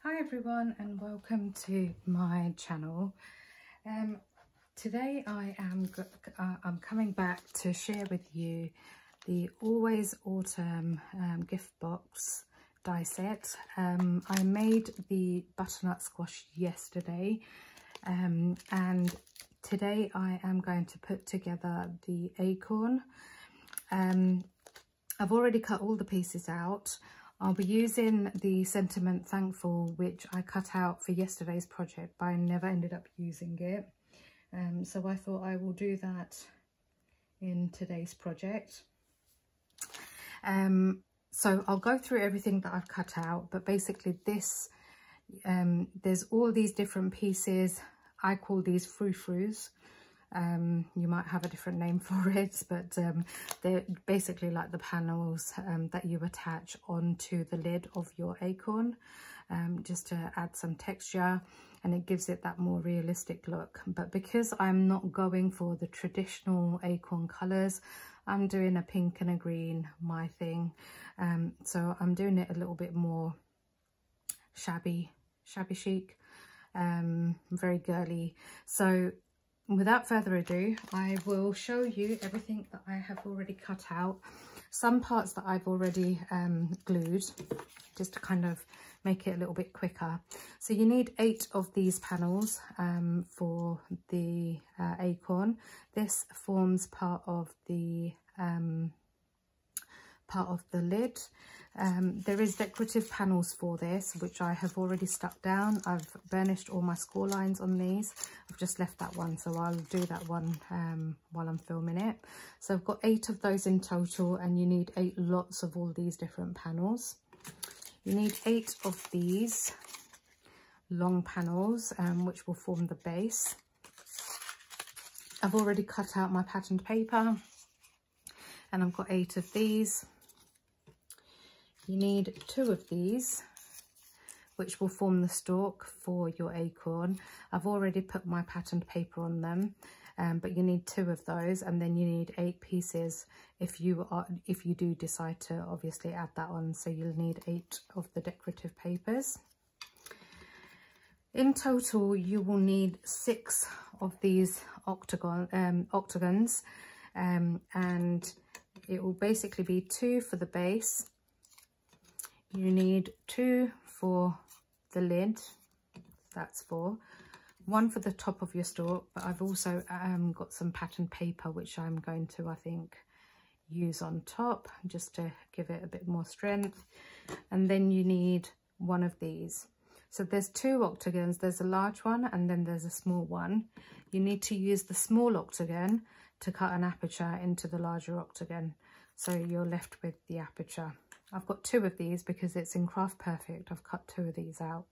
Hi everyone and welcome to my channel. Today I'm coming back to share with you the Always Autumn gift box die set. I made the butternut squash yesterday and today I am going to put together the acorn. I've already cut all the pieces out. I'll be using the Sentiment Thankful, which I cut out for yesterday's project, but I never ended up using it. So I thought I will do that in today's project. So I'll go through everything that I've cut out, but basically this, there's all these different pieces. I call these frou-frous. You might have a different name for it, but they're basically like the panels that you attach onto the lid of your acorn, just to add some texture, and it gives it that more realistic look. But because I'm not going for the traditional acorn colours, I'm doing a pink and a green, my thing. So I'm doing it a little bit more shabby chic, very girly. So without further ado, I will show you everything that I have already cut out. Some parts that I've already glued, just to kind of make it a little bit quicker. So you need 8 of these panels for the acorn. This forms part of the lid. There is decorative panels for this, which I have already stuck down. I've burnished all my score lines on these. I've just left that one, so I'll do that one while I'm filming it. So I've got 8 of those in total, and you need 8 lots of all these different panels. You need 8 of these long panels, which will form the base. I've already cut out my patterned paper, and I've got 8 of these. You need 2 of these, which will form the stalk for your acorn. I've already put my patterned paper on them, but you need 2 of those, and then you need 8 pieces if you do decide to obviously add that on. So you'll need 8 of the decorative papers. In total, you will need 6 of these octagons, and it will basically be 2 for the base. You need 2 for the lid, that's 4, 1 for the top of your stalk, but I've also got some patterned paper which I'm going to, I think, use on top just to give it a bit more strength. And then you need 1 of these. So there's 2 octagons, there's a large one and then there's a small one. You need to use the small octagon to cut an aperture into the larger octagon, so you're left with the aperture. I've got 2 of these because it's in Craft Perfect. I've cut 2 of these out.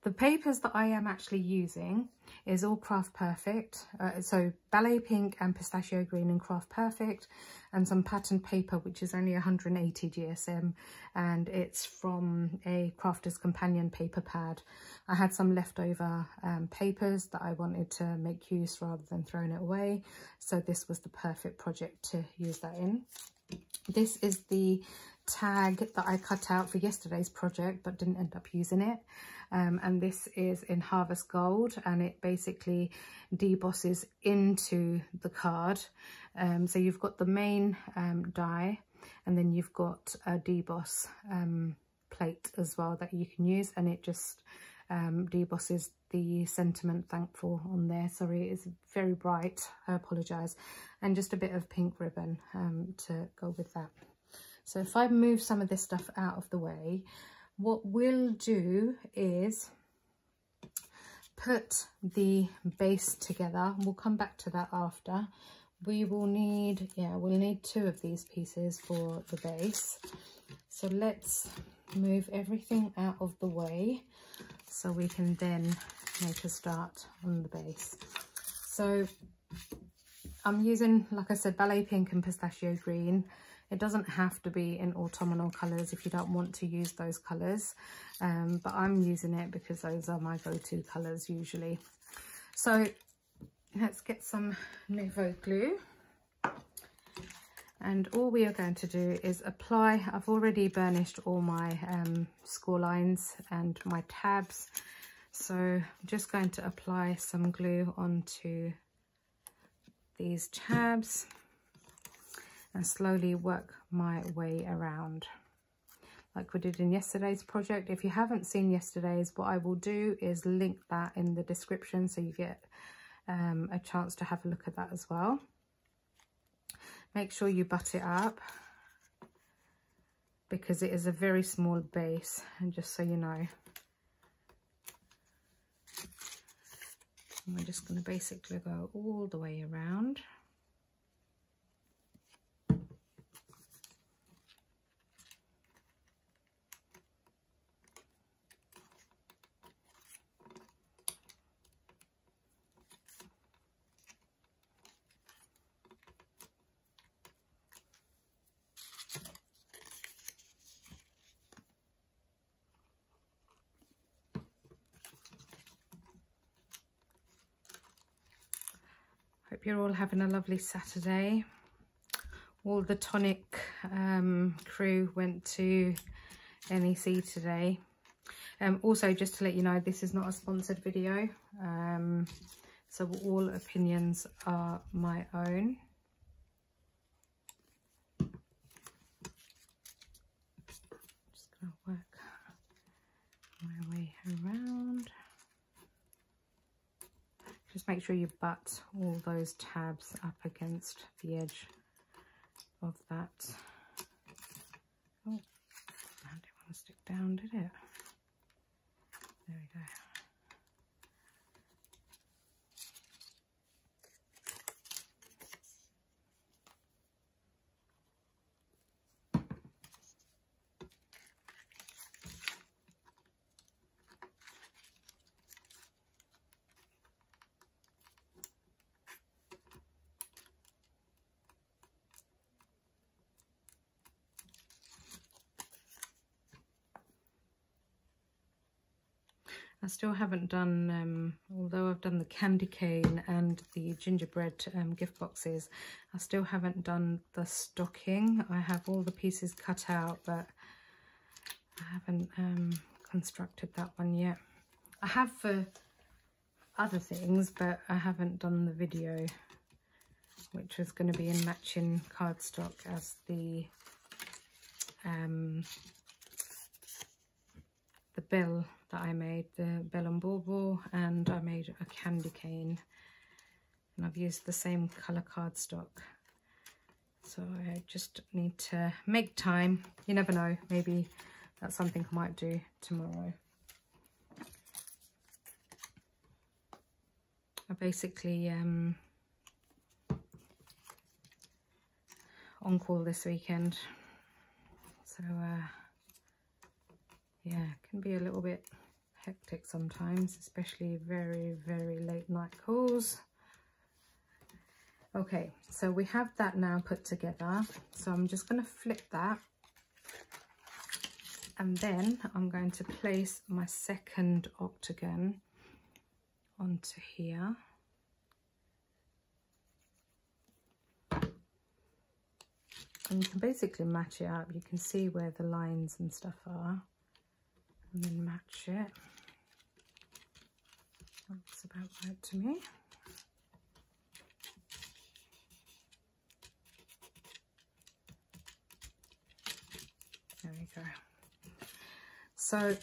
The papers that I am actually using is all Craft Perfect. So ballet pink and pistachio green in Craft Perfect, and some patterned paper which is only 180 GSM, and it's from a Crafter's Companion paper pad. I had some leftover papers that I wanted to make use rather than throwing it away, so this was the perfect project to use that in. This is the tag that I cut out for yesterday's project but didn't end up using it, and this is in Harvest Gold, and it basically debosses into the card. So you've got the main die, and then you've got a deboss plate as well that you can use, and it just debosses the Sentiment Thankful on there. Sorry, it's very bright, I apologise, and just a bit of pink ribbon to go with that. So if I move some of this stuff out of the way, what we'll do is put the base together. We'll come back to that after. We will need, we'll need 2 of these pieces for the base. So let's move everything out of the way so we can then make a start on the base. So I'm using, like I said, ballet pink and pistachio green. It doesn't have to be in autumnal colours if you don't want to use those colours, but I'm using it because those are my go-to colours usually. So let's get some Nouveau glue, And all we are going to do is apply. I've already burnished all my score lines and my tabs, so I'm just going to apply some glue onto these tabs and slowly work my way around like we did in yesterday's project. If you haven't seen yesterday's, what I will do is link that in the description so you get a chance to have a look at that as well. Make sure you butt it up because it is a very small base, and just so you know. And we're just going to basically go all the way around. Hope you're all having a lovely Saturday. All the Tonic crew went to NEC today. Also, just to let you know, this is not a sponsored video, so all opinions are my own. Just gonna work my way around. Just make sure you butt all those tabs up against the edge of that. Oh, that didn't want to stick down, did it? There we go. I still haven't done, although I've done the candy cane and the gingerbread gift boxes, I still haven't done the stocking. I have all the pieces cut out, but I haven't constructed that one yet. I have for other things, but I haven't done the video, which was going to be in matching cardstock as the bell that I made, the bell and bauble, and I made a candy cane, and I've used the same colour cardstock. So I just need to make time. You never know, maybe that's something I might do tomorrow. I basically on call this weekend, so yeah, it can be a little bit hectic sometimes, especially very, very late night calls. Okay, so we have that now put together. So I'm just going to flip that, and then I'm going to place my second octagon onto here. And you can basically match it up. You can see where the lines and stuff are, and then match it. Looks about right to me. There we go. So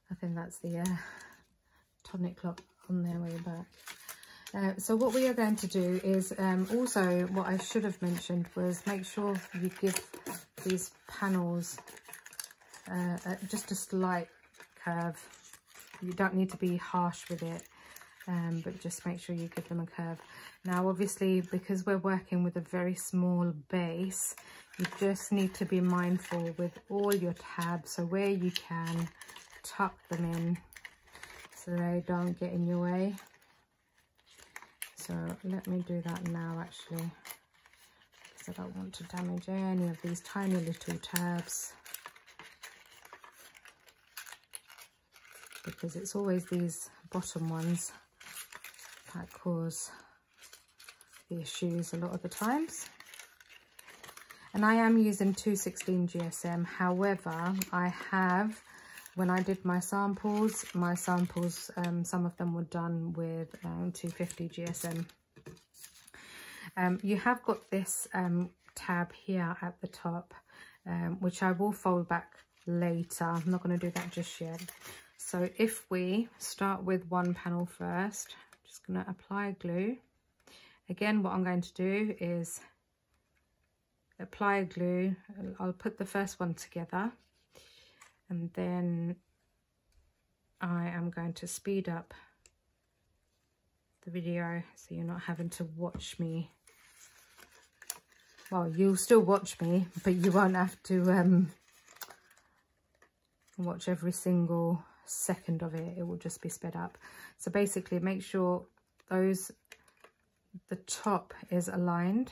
I think that's the tonic clock on their way back. So what we are going to do is, also what I should have mentioned was make sure you give these panels just a slight curve. You don't need to be harsh with it, but just make sure you give them a curve. Now obviously, because we're working with a very small base, you just need to be mindful with all your tabs, so where you can, tuck them in so they don't get in your way. So let me do that now actually, because I don't want to damage any of these tiny little tabs. because it's always these bottom ones that cause the issues a lot of the times. And I am using 216 GSM. However, I have, when I did my samples, some of them were done with 250 GSM. You have got this tab here at the top, which I will fold back later. I'm not going to do that just yet. So if we start with one panel first, I'm just going to apply glue. Again, what I'm going to do is apply glue. I'll put the first one together, and then I am going to speed up the video so you're not having to watch me. Well, you'll still watch me, but you won't have to watch every single second of it. It will just be sped up. So basically, make sure the top is aligned.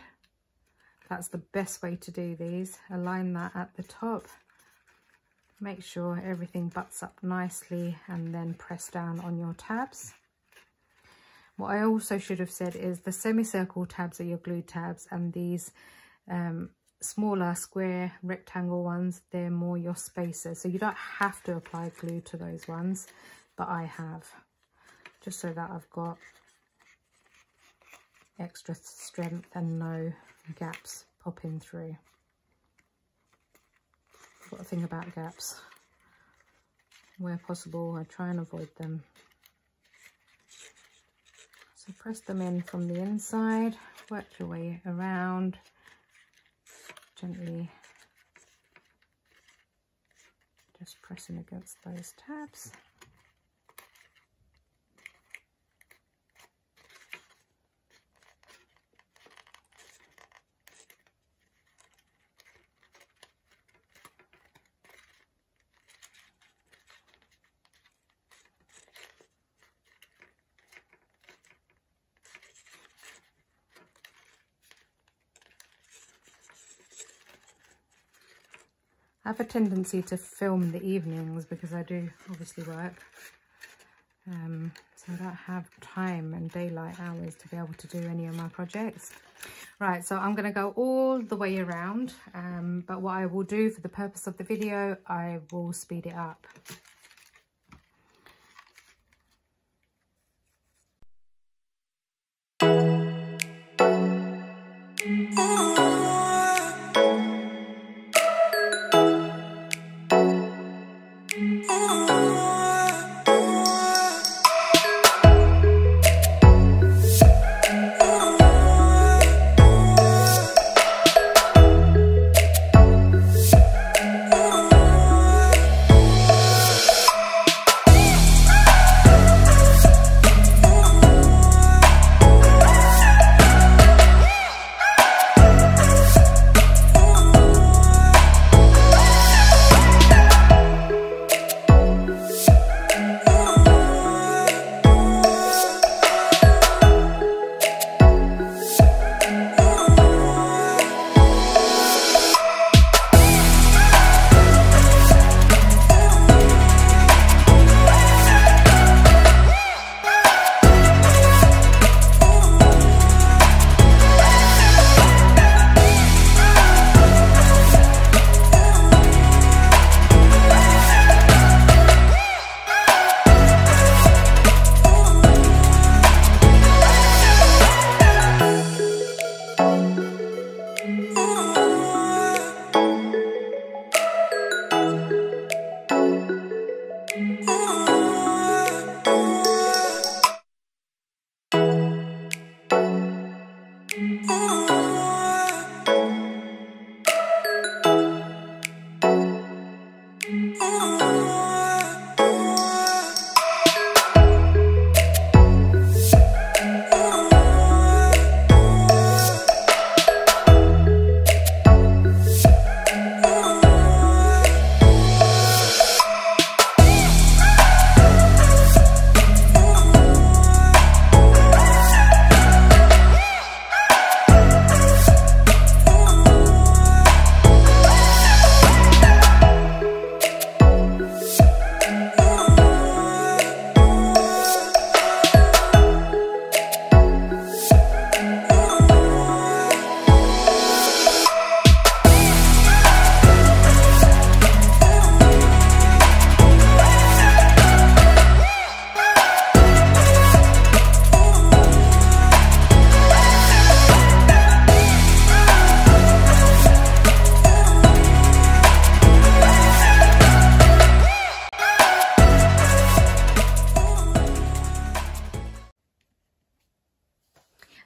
That's the best way to do these. Align that at the top. Make sure everything butts up nicely, and then press down on your tabs. What I also should have said is the semicircle tabs are your glue tabs, and these smaller square rectangle ones, they're more your spacers. So you don't have to apply glue to those ones, but I have, just so that I've got extra strength and no gaps popping through. I've got a thing about gaps. Where possible, I try and avoid them. So press them in from the inside, work your way around, gently just pressing against those tabs. I have a tendency to film in the evenings because I do obviously work, so I don't have time and daylight hours to be able to do any of my projects. Right, so I'm going to go all the way around, but what I will do for the purpose of the video, I will speed it up.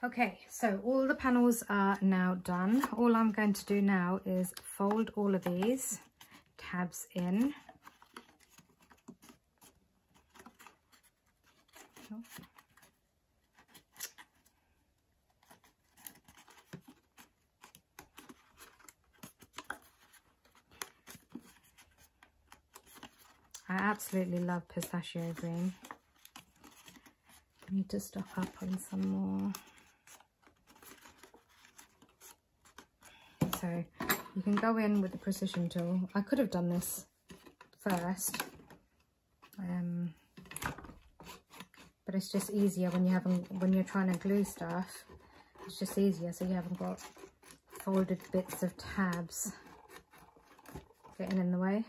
Okay, so all the panels are now done. All I'm going to do now is fold all of these tabs in. I absolutely love pistachio green. I need to stock up on some more. So you can go in with the precision tool. I could have done this first, but it's just easier when you're trying to glue stuff. It's just easier, so you haven't got folded bits of tabs getting in the way.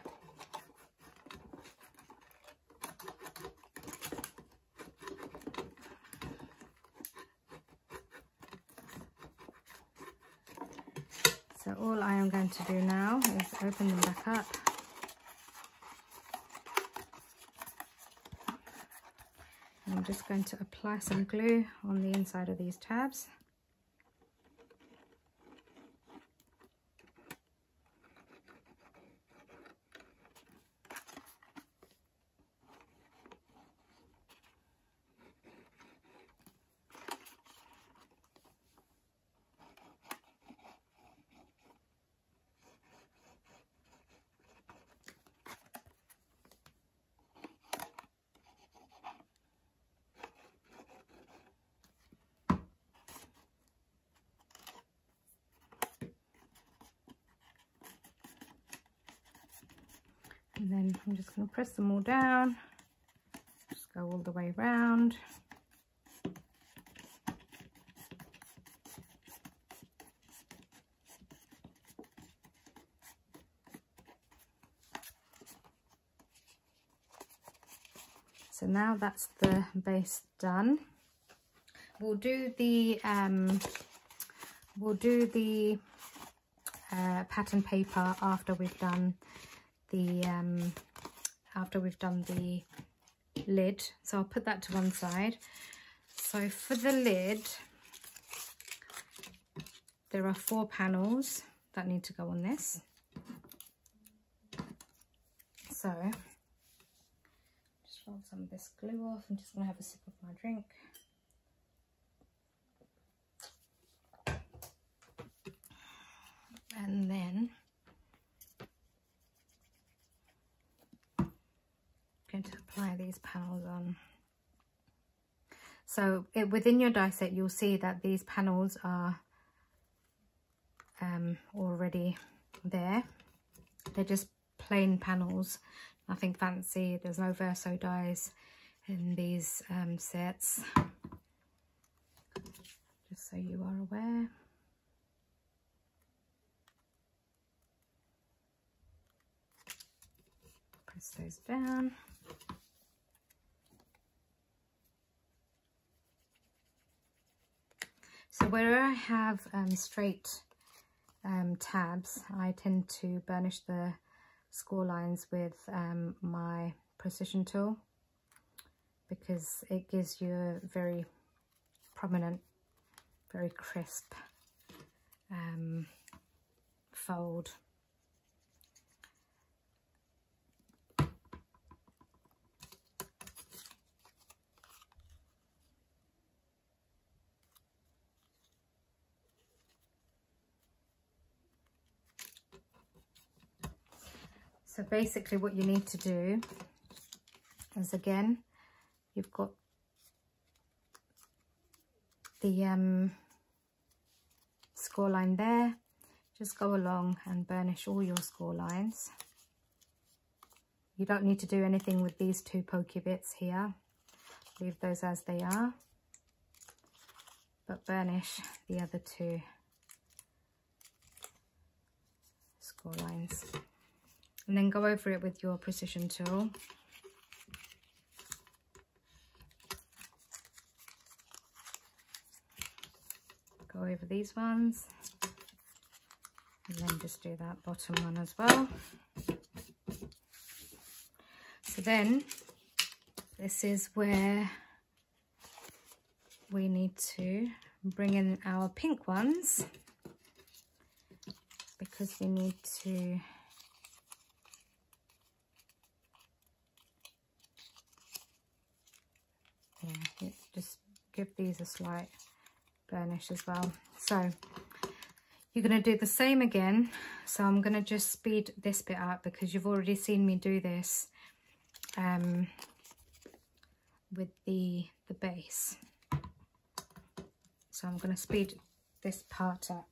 So all I am going to do now is open them back up. And I'm just going to apply some glue on the inside of these tabs. And then I'm just going to press them all down, just go all the way around. So now that's the base done. We'll do the pattern paper after we've done the lid, so I'll put that to one side. So for the lid, there are 4 panels that need to go on this. So just roll some of this glue off. I'm just going to have a sip of my drink. And then going to apply these panels on. So within your die set, you'll see that these panels are already there. They're just plain panels, nothing fancy. There's no verso dies in these sets, just so you are aware. Press those down. So where I have straight tabs, I tend to burnish the score lines with my precision tool, because it gives you a very prominent, very crisp fold. So basically what you need to do is, again, you've got the score line there. Just go along and burnish all your score lines. You don't need to do anything with these 2 pokey bits here. Leave those as they are. But burnish the other 2 score lines. And then go over it with your precision tool. Go over these ones. And then just do that bottom one as well. So then, this is where we need to bring in our pink ones because we need to just give these a slight burnish as well. So you're going to do the same again. So I'm going to just speed this bit up because you've already seen me do this with the base. So I'm going to speed this part up.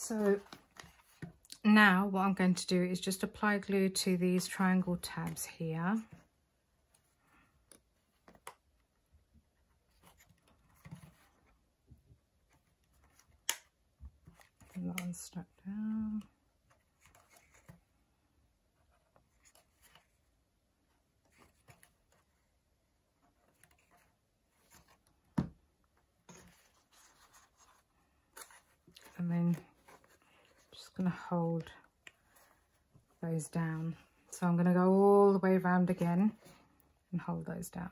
So now what I'm going to do is just apply glue to these triangle tabs here. And that one's stuck down. And then just going to hold those down. So I'm going to go all the way around again and hold those down.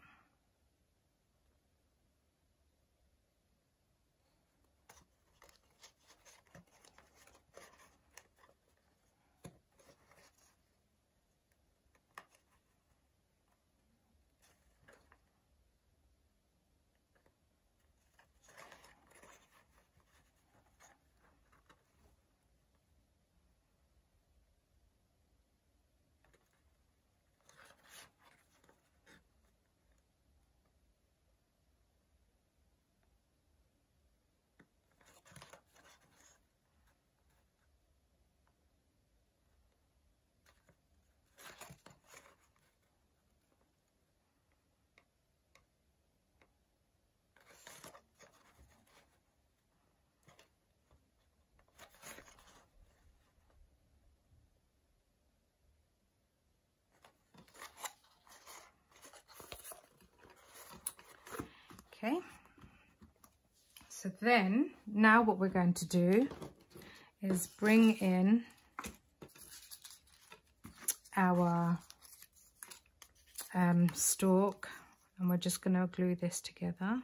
Okay, so then now what we're going to do is bring in our stalk, and we're just going to glue this together.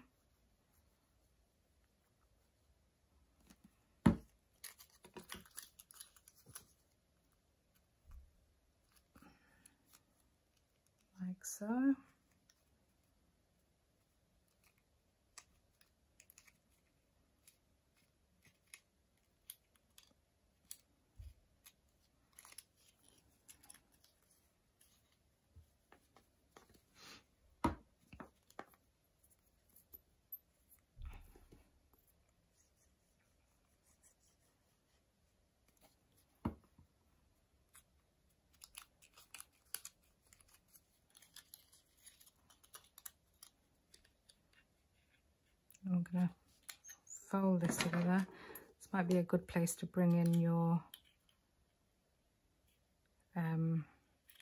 Like so. I'm going to fold this together. This might be a good place to bring in your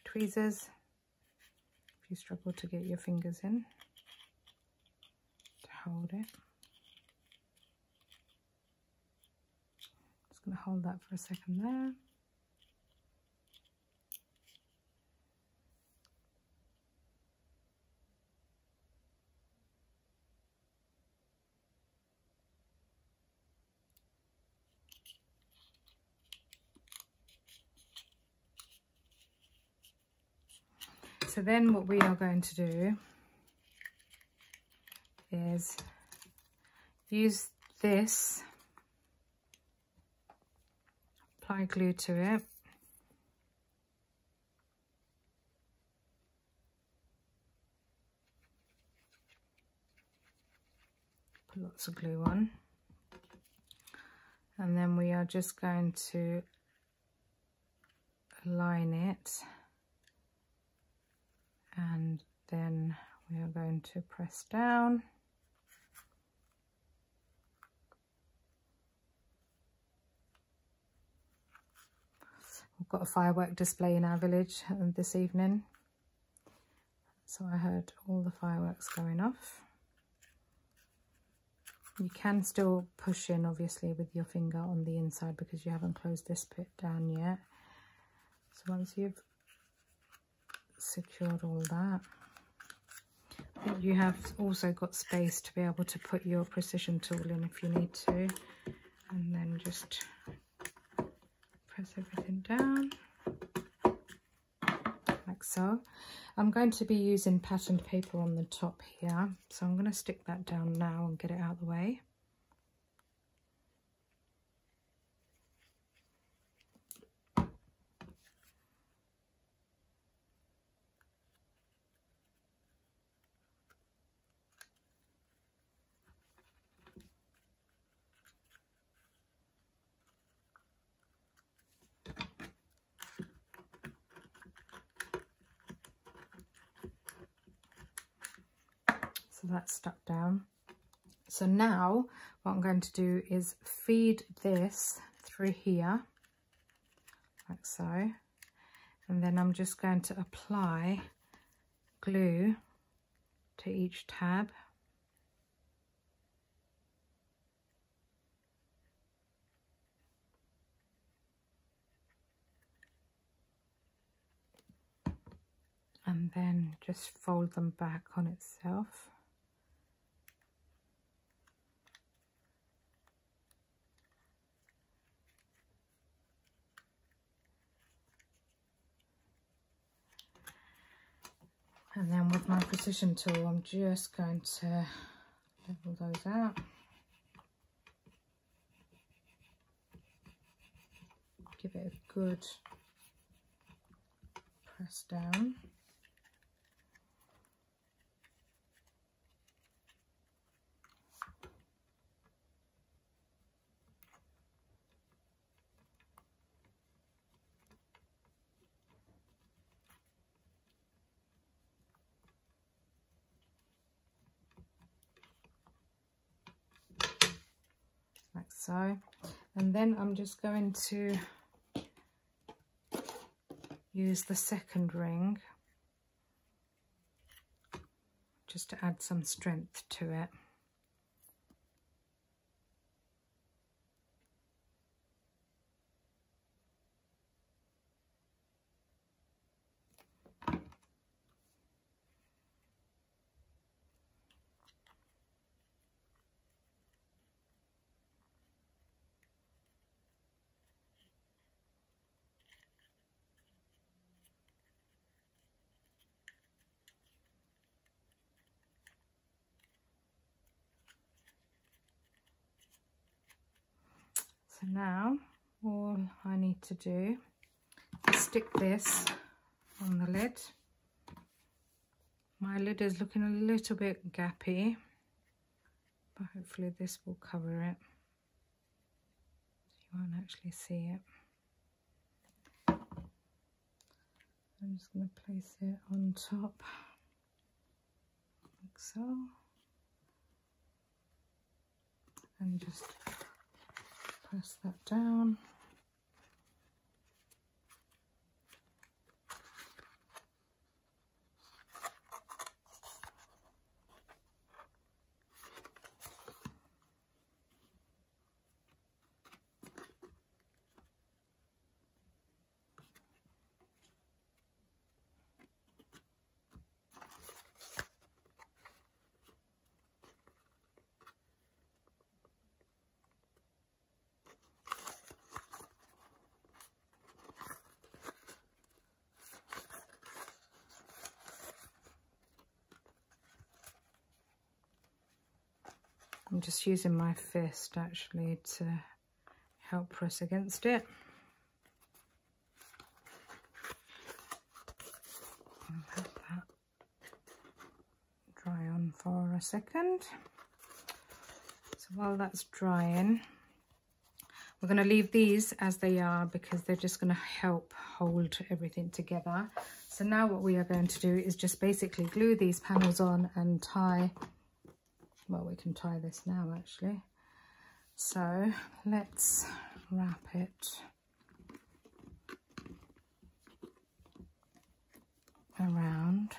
tweezers if you struggle to get your fingers in to hold it. Just going to hold that for a second there. So then what we are going to do is use this, apply glue to it, put lots of glue on, and then we are just going to align it, and then we are going to press down. We've got a firework display in our village this evening, so I heard all the fireworks going off. You can still push in obviously with your finger on the inside because you haven't closed this bit down yet. So once you've secured all that, I think you have also got space to be able to put your precision tool in if you need to, and then just press everything down like so. I'm going to be using patterned paper on the top here, so I'm going to stick that down now and get it out of the way. So that's stuck down. So now what I'm going to do is feed this through here, like so. And then I'm just going to apply glue to each tab. And then just fold them back on itself. And then with my precision tool, I'm just going to level those out. Give it a good press down. Like so. And then I'm just going to use the second ring just to add some strength to it. So now all I need to do is stick this on the lid. My lid is looking a little bit gappy, but hopefully this will cover it. You won't actually see it. I'm just going to place it on top, like so, and just press that down. I'm just using my fist actually to help press against it. I'll let that dry on for a second. So while that's drying, we're going to leave these as they are because they're just going to help hold everything together. So now what we are going to do is just basically glue these panels on and tie. Well, we can tie this now actually. So let's wrap it around.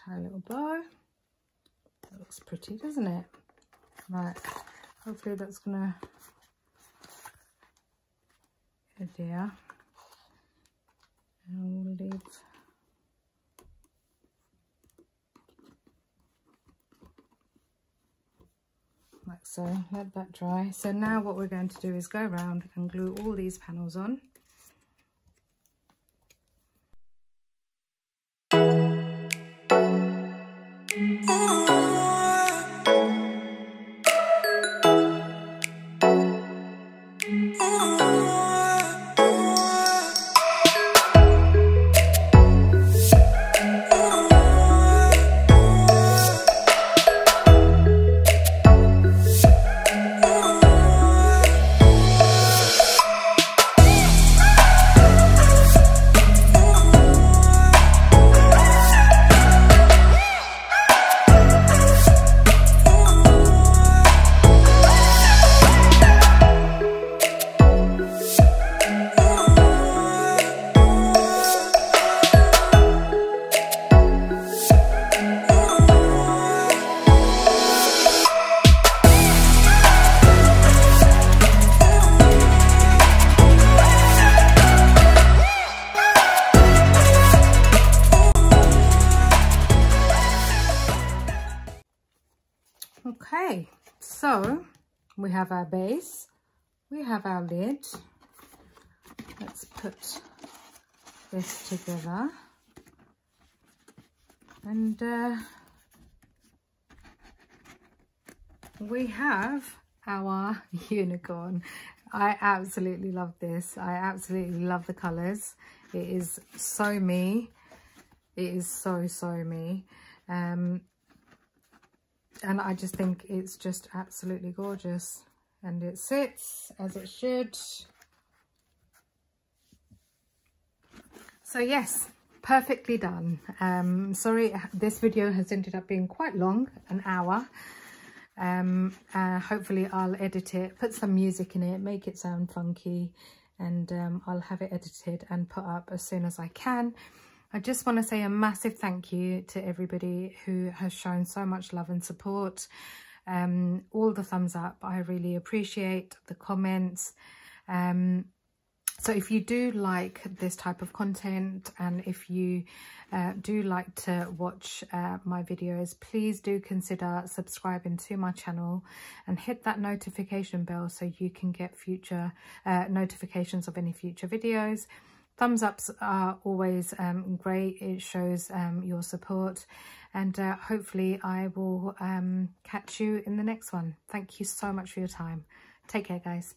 Tie a little bow. That looks pretty, doesn't it? Right, hopefully that's gonna adhere. And we'll leave like so, let that dry. So now what we're going to do is go around and glue all these panels on. Okay, so we have our base, we have our lid. Let's put this together, and we have our unicorn. I absolutely love this. I absolutely love the colours. It is so me. It is so me. And I just think it's just absolutely gorgeous. And it sits as it should. So yes, perfectly done. Sorry, this video has ended up being quite long, an hour. Hopefully I'll edit it, put some music in it, make it sound funky, and I'll have it edited and put up as soon as I can. I just want to say a massive thank you to everybody who has shown so much love and support. All the thumbs up, I really appreciate the comments. So if you do like this type of content, and if you do like to watch my videos, please do consider subscribing to my channel and hit that notification bell so you can get future notifications of any future videos. Thumbs ups are always great. It shows your support, and hopefully I will catch you in the next one. Thank you so much for your time. Take care, guys.